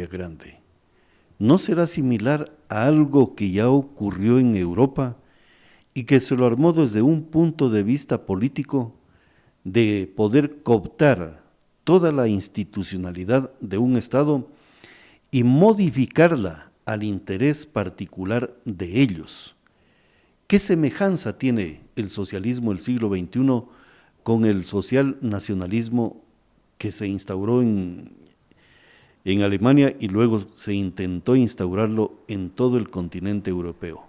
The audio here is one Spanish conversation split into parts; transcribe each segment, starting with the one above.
grande. ¿No será similar a algo que ya ocurrió en Europa y que se lo armó desde un punto de vista político de poder cooptar toda la institucionalidad de un Estado y modificarla al interés particular de ellos? ¿Qué semejanza tiene el socialismo del siglo XXI con el social nacionalismo que se instauró en Alemania y luego se intentó instaurarlo en todo el continente europeo?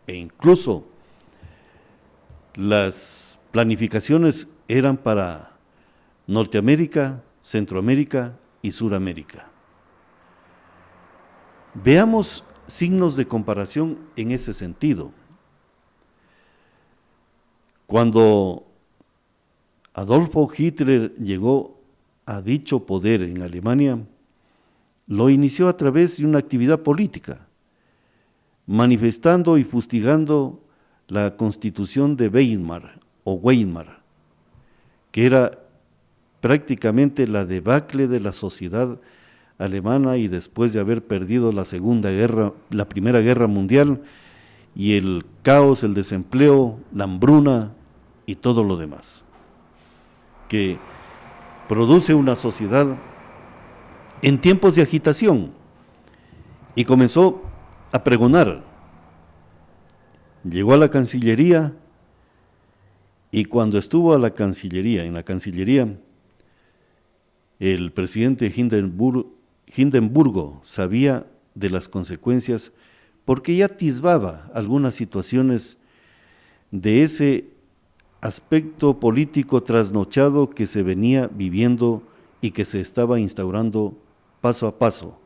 E incluso las planificaciones eran para Norteamérica, Centroamérica y Suramérica. Veamos signos de comparación en ese sentido. Cuando Adolfo Hitler llegó a dicho poder en Alemania, lo inició a través de una actividad política, manifestando y fustigando la Constitución de Weimar, que era prácticamente la debacle de la sociedad alemana y después de haber perdido la Primera Guerra Mundial, y el caos, el desempleo, la hambruna y todo lo demás, que produce una sociedad en tiempos de agitación, y comenzó a pregonar. Llegó a la Cancillería, y cuando estuvo en la Cancillería, el presidente Hindenburgo sabía de las consecuencias porque ya atisbaba algunas situaciones de ese aspecto político trasnochado que se venía viviendo y que se estaba instaurando paso a paso.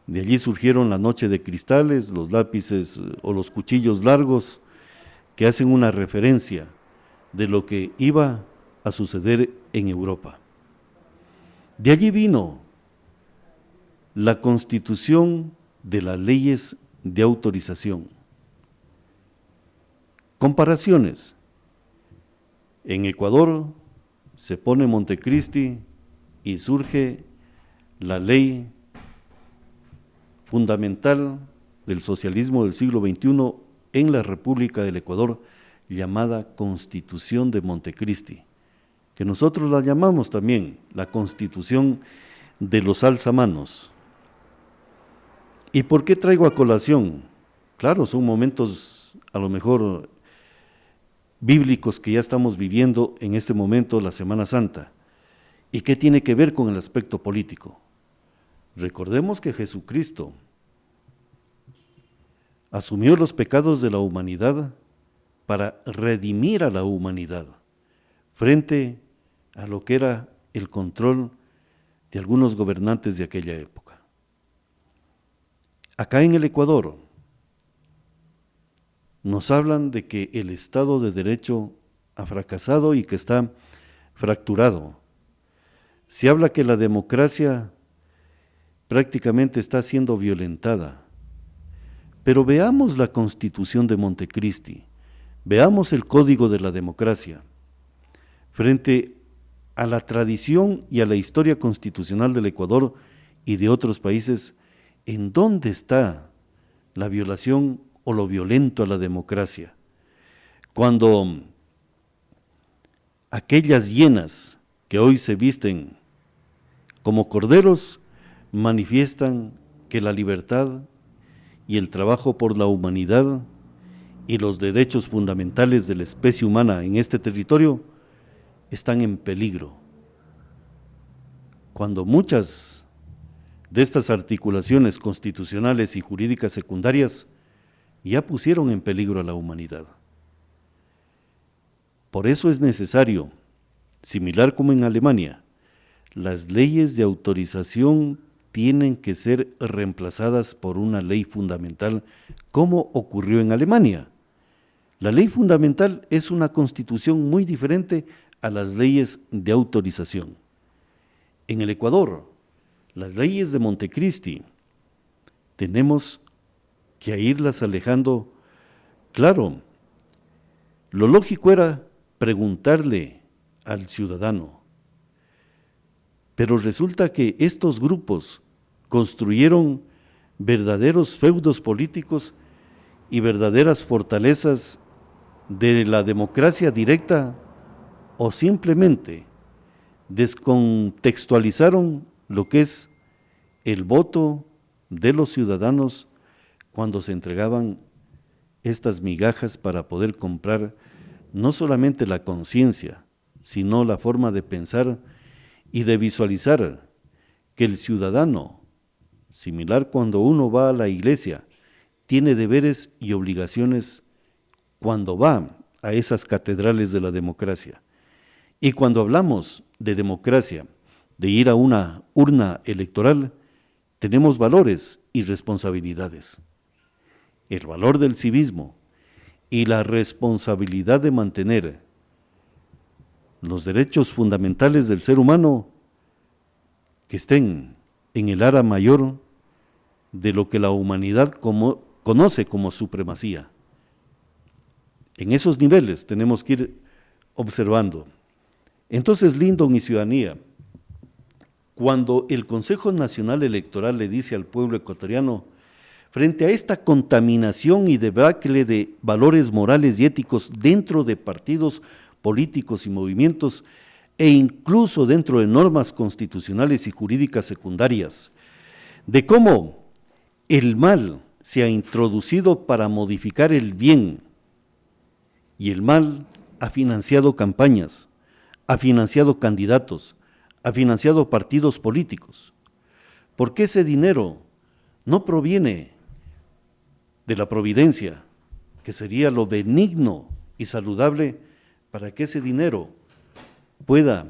De allí surgieron la noche de cristales, los lápices o los cuchillos largos, que hacen una referencia de lo que iba a suceder en Europa. De allí vino la constitución de las leyes de autorización. Comparaciones. En Ecuador se pone Montecristi y surge la ley fundamental del socialismo del siglo XXI en la República del Ecuador, llamada Constitución de Montecristi, que nosotros la llamamos también la Constitución de los alzamanos. ¿Y por qué traigo a colación? Claro, son momentos a lo mejor bíblicos que ya estamos viviendo en este momento, la Semana Santa. ¿Y qué tiene que ver con el aspecto político? Recordemos que Jesucristo asumió los pecados de la humanidad para redimir a la humanidad frente a lo que era el control de algunos gobernantes de aquella época. Acá en el Ecuador nos hablan de que el Estado de Derecho ha fracasado y que está fracturado. Se habla que la democracia prácticamente está siendo violentada. Pero veamos la Constitución de Montecristi, veamos el Código de la Democracia, frente a la tradición y a la historia constitucional del Ecuador y de otros países. ¿En dónde está la violación o lo violento a la democracia? Cuando aquellas hienas que hoy se visten como corderos manifiestan que la libertad y el trabajo por la humanidad y los derechos fundamentales de la especie humana en este territorio están en peligro. Cuando muchas de estas articulaciones constitucionales y jurídicas secundarias ya pusieron en peligro a la humanidad. Por eso es necesario, similar como en Alemania, las leyes de autorización tienen que ser reemplazadas por una ley fundamental, como ocurrió en Alemania. La ley fundamental es una constitución muy diferente a las leyes de autorización. En el Ecuador, las leyes de Montecristi, tenemos que irlas alejando. Claro, lo lógico era preguntarle al ciudadano, pero resulta que estos grupos construyeron verdaderos feudos políticos y verdaderas fortalezas de la democracia directa, o simplemente descontextualizaron lo que es el voto de los ciudadanos cuando se entregaban estas migajas para poder comprar no solamente la conciencia, sino la forma de pensar y de visualizar que el ciudadano, similar cuando uno va a la iglesia, tiene deberes y obligaciones cuando va a esas catedrales de la democracia. Y cuando hablamos de democracia, de ir a una urna electoral, tenemos valores y responsabilidades. El valor del civismo y la responsabilidad de mantener los derechos fundamentales del ser humano que estén en el ara mayor de lo que la humanidad conoce como supremacía. En esos niveles tenemos que ir observando. Entonces, Lyndon y ciudadanía, cuando el Consejo Nacional Electoral le dice al pueblo ecuatoriano, frente a esta contaminación y debacle de valores morales y éticos dentro de partidos políticos y movimientos, e incluso dentro de normas constitucionales y jurídicas secundarias, de cómo el mal se ha introducido para modificar el bien, y el mal ha financiado campañas, ha financiado candidatos, ha financiado partidos políticos. Porque ese dinero no proviene de la providencia, que sería lo benigno y saludable para que ese dinero pueda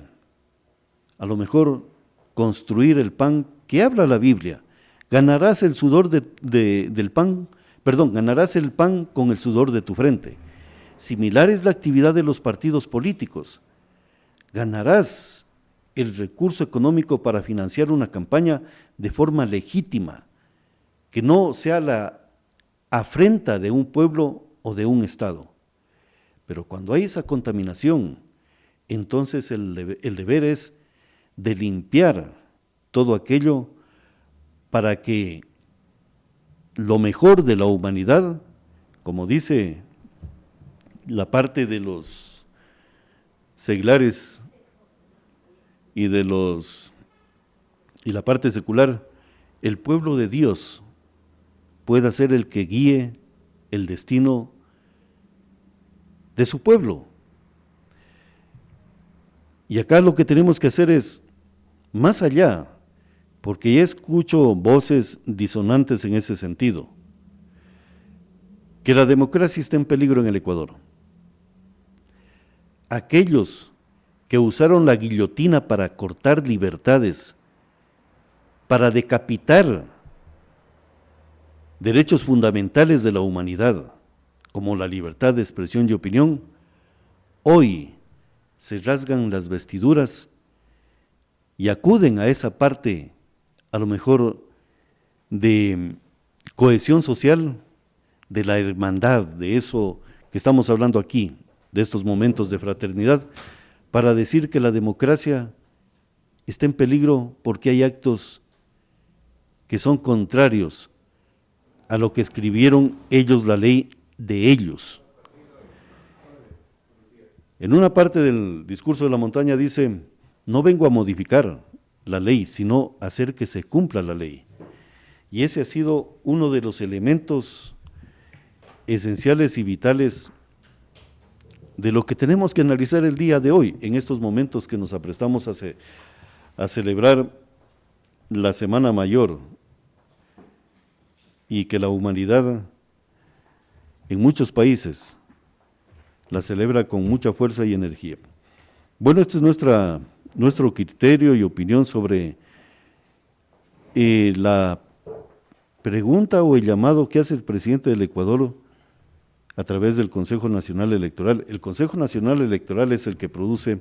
a lo mejor construir el pan que habla la Biblia. Ganarás el sudor del pan, ganarás el pan con el sudor de tu frente. Similar es la actividad de los partidos políticos. Ganarás el recurso económico para financiar una campaña de forma legítima, que no sea la afrenta de un pueblo o de un Estado. Pero cuando hay esa contaminación, entonces el deber es de limpiar todo aquello para que lo mejor de la humanidad, como dice la parte de los seglares y la parte secular, el pueblo de Dios pueda ser el que guíe el destino de su pueblo. Y acá lo que tenemos que hacer es, más allá, porque ya escucho voces disonantes en ese sentido, que la democracia está en peligro en el Ecuador. Aquellos que usaron la guillotina para cortar libertades, para decapitar derechos fundamentales de la humanidad, como la libertad de expresión y opinión, hoy se rasgan las vestiduras y acuden a esa parte, a lo mejor, de cohesión social, de la hermandad, de eso que estamos hablando aquí, de estos momentos de fraternidad, para decir que la democracia está en peligro porque hay actos que son contrarios a lo que escribieron ellos, la ley de ellos. En una parte del discurso de la montaña dice, no vengo a modificar la ley, sino a hacer que se cumpla la ley. Y ese ha sido uno de los elementos esenciales y vitales de lo que tenemos que analizar el día de hoy, en estos momentos que nos aprestamos a celebrar la Semana Mayor, y que la humanidad en muchos países la celebra con mucha fuerza y energía. Bueno, este es nuestro criterio y opinión sobre la pregunta o el llamado que hace el presidente del Ecuador a través del Consejo Nacional Electoral. El Consejo Nacional Electoral es el que produce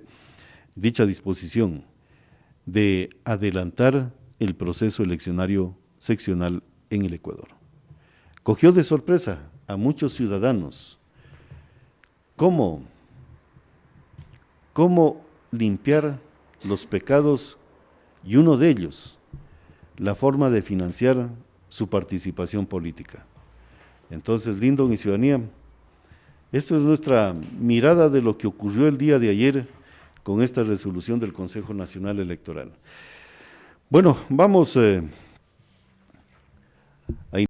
dicha disposición de adelantar el proceso eleccionario seccional en el Ecuador. Cogió de sorpresa a muchos ciudadanos. ¿Cómo limpiar los pecados? Y uno de ellos la forma de financiar su participación política. Entonces, Lyndon y ciudadanía, esto es nuestra mirada de lo que ocurrió el día de ayer con esta resolución del Consejo Nacional Electoral. Bueno, vamos a